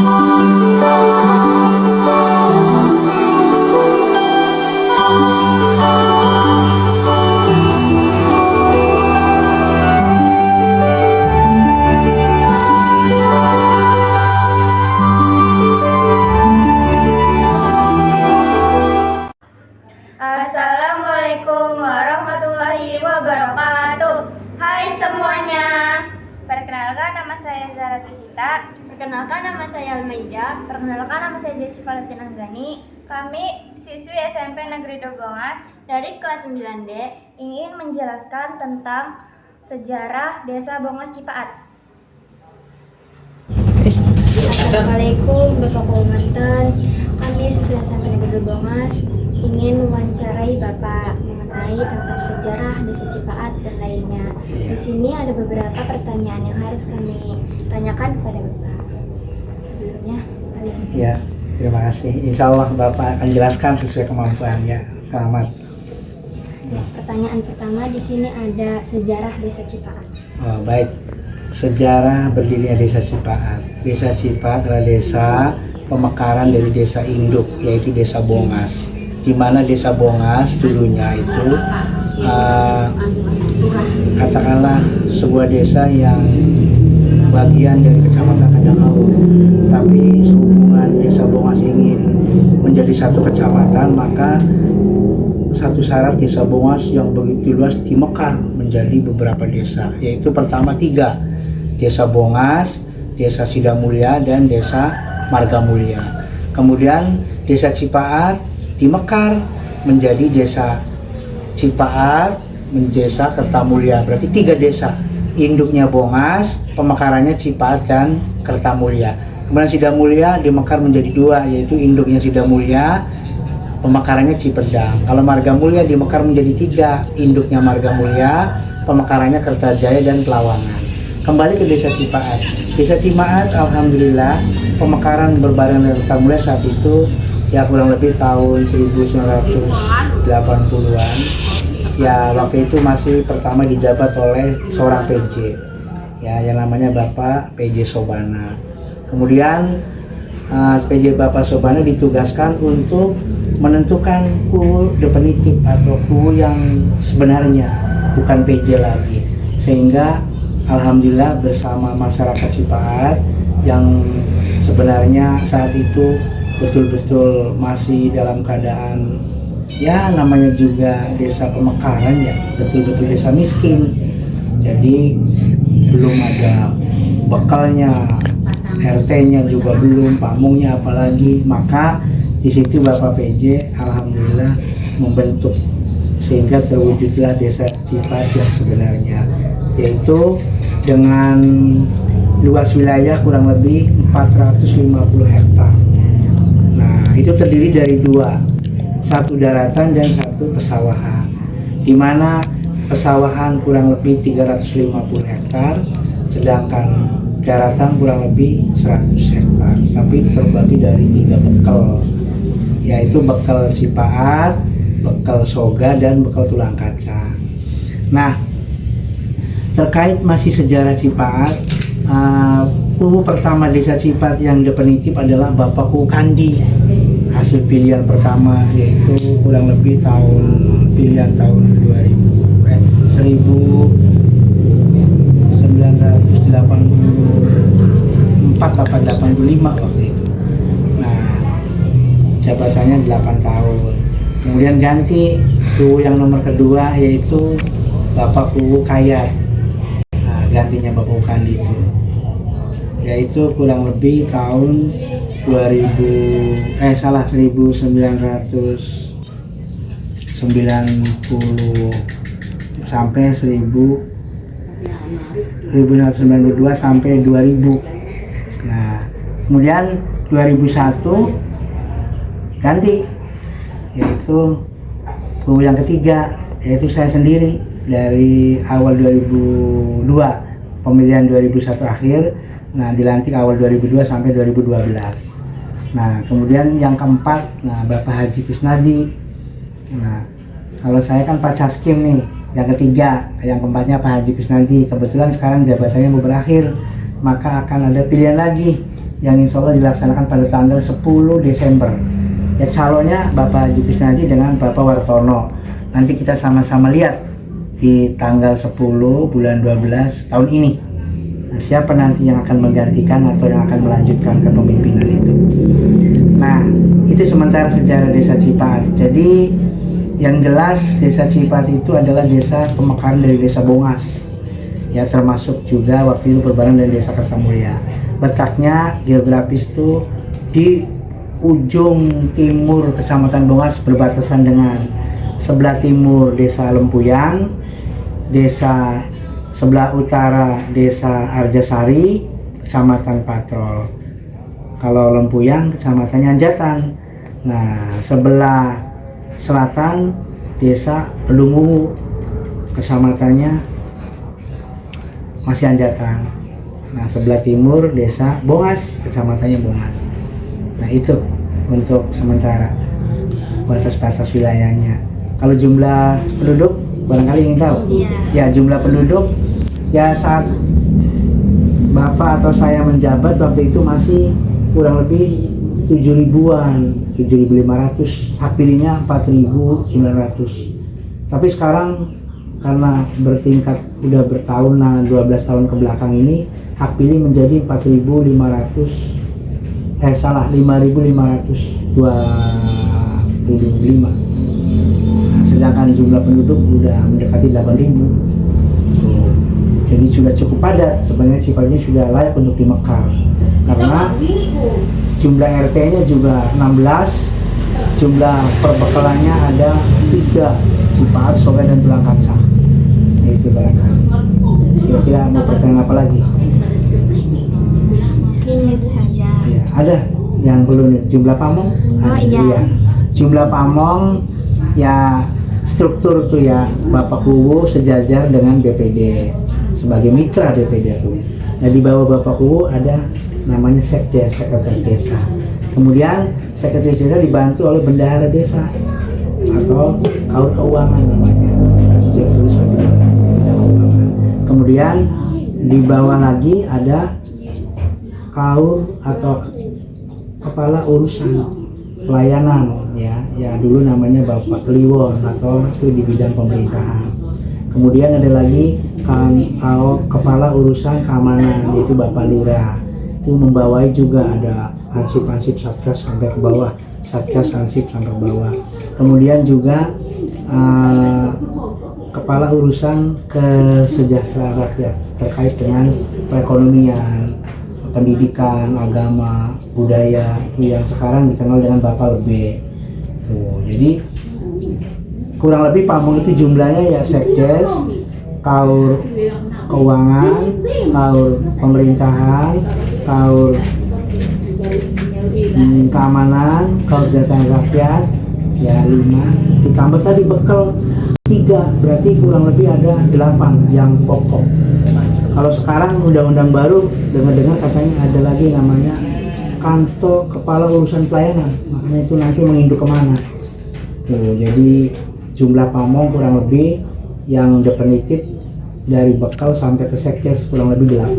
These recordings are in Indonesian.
Assalamualaikum warahmatullahi wabarakatuh. Hai semuanya. Perkenalkan, nama saya Zara Tusita. Perkenalkan, nama saya Almeida. Perkenalkan, nama saya Jesse Valentina Anggani. Kami siswi SMP Negeri Dobongas Dari kelas 9D ingin menjelaskan tentang sejarah Desa Bongas Cipaat. Assalamualaikum Bapak Komandan. Kami siswa SMP Negeri Dobongas ingin mewawancarai Bapak mengenai tentang sejarah Desa Cipaat dan lainnya. Di sini ada beberapa pertanyaan yang harus kami tanyakan kepada Bapak. Sebelumnya, Ya, terima kasih. Insya Allah Bapak akan jelaskan sesuai kemampuannya. Selamat. Ya, pertanyaan pertama di sini ada sejarah Desa Cipaat. Oh, baik. Sejarah berdirinya Desa Cipaat. Desa Cipaat adalah desa pemekaran dari desa induk, yaitu Desa Bongas. Di mana Desa Bongas dulunya itu katakanlah sebuah desa yang bagian dari Kecamatan Kadangau. Tapi sehubungan Desa Bongas ingin menjadi satu kecamatan, maka satu syarat Desa Bongas yang begitu luas dimekar menjadi beberapa desa, yaitu pertama 3, Desa Bongas, Desa Sidamulya, dan Desa Margamulya. Kemudian Desa Cipaat dimekar menjadi Desa Cipaat, Desa Kertamulya. Berarti 3 desa. Induknya Bongas, pemekarannya Cipaat dan Kertamulya. Kemudian Sidamulya dimekar menjadi 2, yaitu induknya Sidamulya, pemekarannya Cipedang. Kalau Margamulya dimekar menjadi 3, induknya Margamulya, pemekarannya Kertajaya dan Pelawangan. Kembali ke Desa Cipaat. Desa Cipaat, alhamdulillah, pemekaran berbarengan dengan Kertamulya saat itu ya kurang lebih tahun 1980-an. Ya, waktu itu masih pertama dijabat oleh seorang PJ, ya, yang namanya Bapak PJ Sobana. Kemudian PJ Bapak Sobana ditugaskan untuk menentukan UU definitif atau UU yang sebenarnya, bukan PJ lagi. Sehingga alhamdulillah bersama masyarakat Cipaat yang sebenarnya saat itu betul-betul masih dalam keadaan, ya namanya juga desa pemekaran, ya betul-betul desa miskin. Jadi belum ada bekalnya, RT-nya juga belum, pamungnya apalagi. Maka di situ Bapak PJ alhamdulillah membentuk sehingga terwujudlah Desa Cipaat yang sebenarnya, yaitu dengan luas wilayah kurang lebih 450 hektar. Nah, itu terdiri dari 2, satu daratan dan satu pesawahan, di mana pesawahan kurang lebih 350 hektar, sedangkan daratan kurang lebih 100 hektar, tapi terbagi dari 3 bekel, yaitu bekel Cipaat, bekel Soga, dan bekel Tulang Kaca. Nah, terkait masih sejarah Cipaat, UU pertama Desa Cipaat yang definitif adalah Bapak UU Kandi. Hasil pilihan pertama yaitu kurang lebih pilihan tahun 1984 atau 85 waktu itu. Nah, jabatannya 8 tahun. Kemudian ganti UU yang nomor kedua yaitu Bapak UU Kayat. Nah, gantinya Bapak UU Kandi itu, yaitu kurang lebih tahun 1990 sampai 1992 sampai 2000. Nah, kemudian 2001 ganti, yaitu UU yang ketiga, yaitu saya sendiri dari awal 2002, pemilihan 2001 akhir. Nah, dilantik awal 2002 sampai 2012. Nah, kemudian yang keempat, Bapak Haji Kusnadi. Nah, kalau saya kan Pak Caskim nih, yang ketiga, yang keempatnya Pak Haji Kusnadi. Kebetulan sekarang jabatannya mau berakhir, maka akan ada pilihan lagi, yang insya Allah dilaksanakan pada tanggal 10 Desember. Ya, calonnya Bapak Haji Krisnadi dengan Bapak Wartono. Nanti kita sama-sama lihat di tanggal 10 bulan 12 tahun ini. Nah, siapa nanti yang akan menggantikan atau yang akan melanjutkan kepemimpinan itu. Nah, itu sementara sejarah Desa Cipaat. Jadi yang jelas Desa Cipaat itu adalah desa pemekaran dari Desa Bongas. Ya, termasuk juga waktu itu berbareng dengan Desa Kertamulya. Letaknya geografis itu di ujung timur Kecamatan Bongas, berbatasan dengan sebelah timur Desa Lempuyang, desa sebelah utara Desa Arjasari, Kecamatan Patrol. Kalau Lempuyang Kecamatannya Anjatan. Nah, sebelah selatan Desa Pelungu, Kecamatannya masih Anjatan. Nah, sebelah timur Desa Bongas, Kecamatannya Bongas. Nah, itu untuk sementara batas-batas wilayahnya. Kalau jumlah penduduk barangkali ingin tahu? Iya. Ya, jumlah penduduk ya saat Bapak atau saya menjabat waktu itu masih kurang lebih 7.000-an, 7.500, hak pilihnya 4.900. Tapi sekarang karena bertingkat udah bertahunan, 12 tahun ke belakang ini, hak pilih menjadi 5.525. Nah, sedangkan jumlah penduduk udah mendekati 8.000. Jadi sudah cukup padat. Sebenarnya Cipaatnya sudah layak untuk dimekar karena jumlah RT-nya juga 16, jumlah perbekalannya ada 3, Cipaat, Soga, dan Tulang Kaca. Nah, itu barangkali. Kira-kira mau pertanyaan apa lagi? Mungkin itu saja. Ya, ada yang belum jumlah pamong? Oh, iya. Jumlah pamong ya, struktur tuh ya, Bapak Kuwu sejajar dengan BPD sebagai mitra BPD tuh. Nah, di bawah Bapak Kuwu ada namanya Sekdes, Sekretaris Desa. Kemudian Sekretaris Desa dibantu oleh Bendahara Desa atau Kaur Keuangan namanya. Jadi tulis Bendahara Keuangan. Kemudian di bawah lagi ada Kaur atau Kepala Urusan Pelayanan ya dulu namanya Bapak Kliwon atau itu di bidang pemerintahan. Kemudian ada lagi Kepala Urusan Keamanan, yaitu Bapak Lurah. Itu membawai juga ada hansip-hansip satgas sampai ke bawah, satgas hansip sampai ke bawah. Kemudian juga Kepala Urusan Kesejahteraan Rakyat terkait dengan perekonomian, pendidikan, agama, budaya, itu yang sekarang dikenal dengan Bapak Lebe. Jadi kurang lebih pamong itu jumlahnya ya Sekdes, Kaur Keuangan, Kaur Pemerintahan, Kaur Keamanan, Kaur Jasa Rakyat, ya 5, ditambah tadi bekal 3, berarti kurang lebih ada 8 yang pokok. Kalau sekarang undang-undang baru dengar-dengar katanya ada lagi namanya Kantor Kepala Urusan Pelayanan, makanya itu nanti menginduk kemana. Tuh, jadi jumlah pamong kurang lebih yang definitif dari bekal sampai ke Sekdes kurang lebih 8.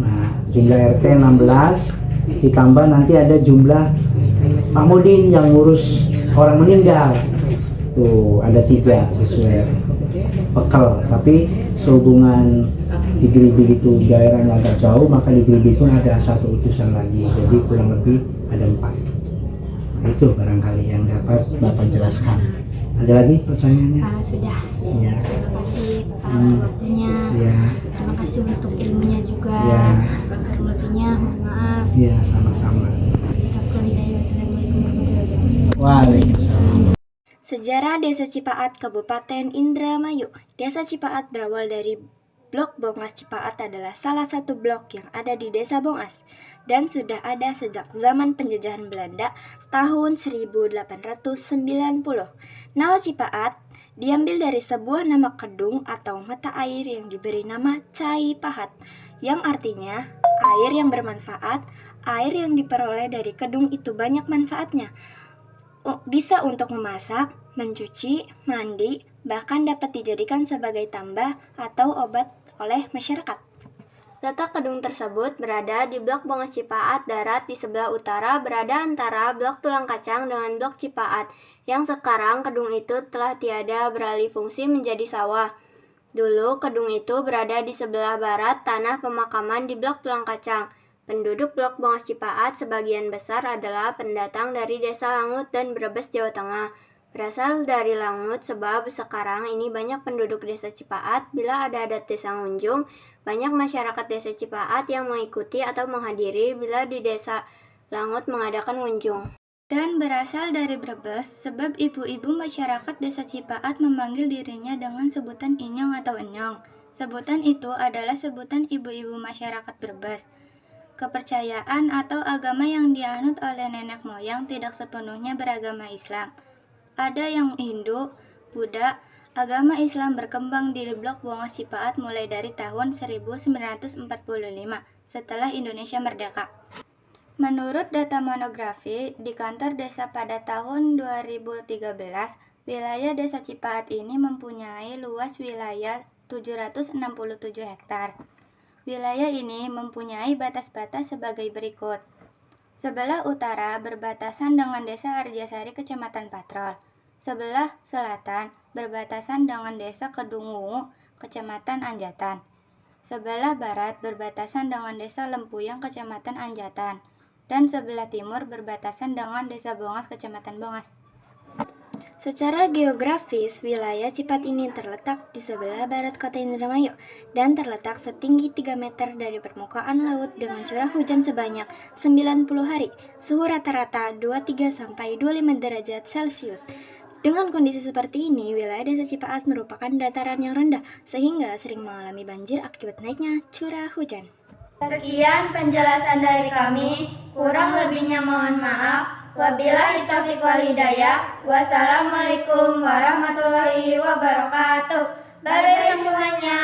Nah, jumlah RT 16 ditambah nanti ada jumlah Pamudin yang ngurus orang meninggal. Tuh, ada 3 sesuai bekal, tapi sehubungan di Geribi itu daerahnya agak jauh, maka di Geribi pun ada 1 utusan lagi, jadi kurang lebih ada 4. Nah, itu barangkali yang dapat Bapak jelaskan. Ada lagi pertanyaannya? Sudah. Ya. Terima kasih Bapak untuk waktunya. Ya. Terima kasih untuk ilmunya juga. Ya. Kurang lebihnya mohon maaf. Ya, sama-sama. Wassalamualaikum warahmatullahi wabarakatuh. Waalaikumsalam. Sejarah Desa Cipaat, Kabupaten Indramayu. Desa Cipaat berawal dari Blok Bongas. Cipaat adalah salah satu blok yang ada di Desa Bongas dan sudah ada sejak zaman penjajahan Belanda tahun 1890. Nama Cipaat diambil dari sebuah nama kedung atau mata air yang diberi nama Cai Pahat, yang artinya air yang bermanfaat. Air yang diperoleh dari kedung itu banyak manfaatnya. Bisa untuk memasak, mencuci, mandi, bahkan dapat dijadikan sebagai tambah atau obat oleh masyarakat. Letak gedung tersebut berada di Blok Bongas Cipaat Darat di sebelah utara, berada antara Blok Tulang Kacang dengan Blok Cipaat, yang sekarang gedung itu telah tiada, beralih fungsi menjadi sawah. Dulu gedung itu berada di sebelah barat tanah pemakaman di Blok Tulang Kacang. Penduduk Blok Bongas Cipaat sebagian besar adalah pendatang dari Desa Langut dan Brebes, Jawa Tengah. Berasal dari Langut sebab sekarang ini banyak penduduk Desa Cipaat. Bila ada adat desa ngunjung, banyak masyarakat Desa Cipaat yang mengikuti atau menghadiri bila di Desa Langut mengadakan ngunjung. Dan berasal dari Brebes sebab ibu-ibu masyarakat Desa Cipaat memanggil dirinya dengan sebutan Inyong atau Enyong. Sebutan itu adalah sebutan ibu-ibu masyarakat Brebes. Kepercayaan atau agama yang dianut oleh nenek moyang tidak sepenuhnya beragama Islam. Ada yang Hindu, Buddha. Agama Islam berkembang di Blok Bongas Cipaat mulai dari tahun 1945 setelah Indonesia merdeka. Menurut data monografi di kantor desa pada tahun 2013, wilayah Desa Cipaat ini mempunyai luas wilayah 767 hektar. Wilayah ini mempunyai batas-batas sebagai berikut. Sebelah utara berbatasan dengan Desa Arjasari, Kecamatan Patrol. Sebelah selatan berbatasan dengan Desa Kedungwungu, Kecamatan Anjatan. Sebelah barat berbatasan dengan Desa Lempuyang, Kecamatan Anjatan. Dan sebelah timur berbatasan dengan Desa Bongas, Kecamatan Bongas. Secara geografis, wilayah Cipaat ini terletak di sebelah barat kota Indramayu dan terletak setinggi 3 meter dari permukaan laut dengan curah hujan sebanyak 90 hari, suhu rata-rata 23-25 derajat Celcius. Dengan kondisi seperti ini, wilayah Desa Cipaat merupakan dataran yang rendah sehingga sering mengalami banjir akibat naiknya curah hujan. Sekian penjelasan dari kami, kurang lebihnya mohon maaf. Wabillahi taufiq wal hidayah. Wassalamualaikum warahmatullahi wabarakatuh. Bye semuanya.